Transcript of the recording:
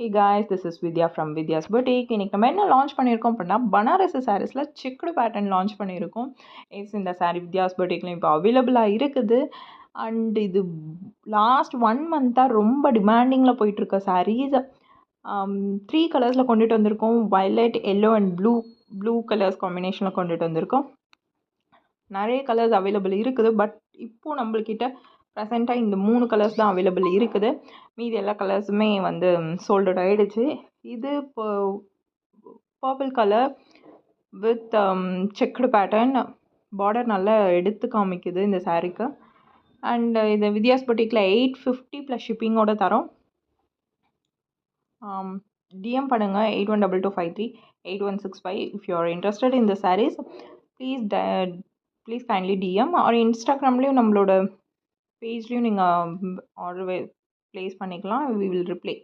Hey guys, this is Vidya from Vidya's Boutique. இன்னைக்கு நம்ம என்ன லான்ச் பண்ணியிருக்கோம் அப்படின்னா பனாரசி சாரீஸில் சிக்குடு பேட்டர்ன் லான்ச் பண்ணியிருக்கோம். இந்த சாரீ வித்யாஸ் பொட்டிக்லையும் இப்போ அவைலபிளாக இருக்குது. அண்ட் இது லாஸ்ட் 1 மந்த்தாக ரொம்ப டிமாண்டிங்கில் போயிட்டுருக்க சாரீஸ். 3 கலர்ஸில் கொண்டுட்டு வந்திருக்கோம். Violet, yellow and blue colours காம்பினேஷனில் கொண்டுட்டு வந்திருக்கோம். நிறைய கலர்ஸ் அவைலபிள் இருக்குது. பட் இப்போது நம்மள்கிட்ட ப்ரெசென்ட்டாக இந்த 3 கலர்ஸ் தான் அவைலபிள் இருக்குது. மீதி எல்லா கலர்ஸுமே வந்து சோல்ட் அவுட் ஆகிடுச்சு. இது இப்போ purple colour with checked pattern. Border நல்லா எடுத்து காமிக்குது இந்த சாரீக்கு. அண்ட் இது வித்யாஸ் பொட்டிக்கில் 850 ப்ளஸ் ஷிப்பிங்கோடு தரோம். டிஎம் பண்ணுங்கள் 812253 8165. If you are interested in the saris please kindly DM. Our இன்ஸ்டாகிராம்லேயும் நம்மளோட பேஜ்லேயும் நீங்கள் ஆர்டர் ப்ளேஸ் பண்ணிக்கலாம். We will reply.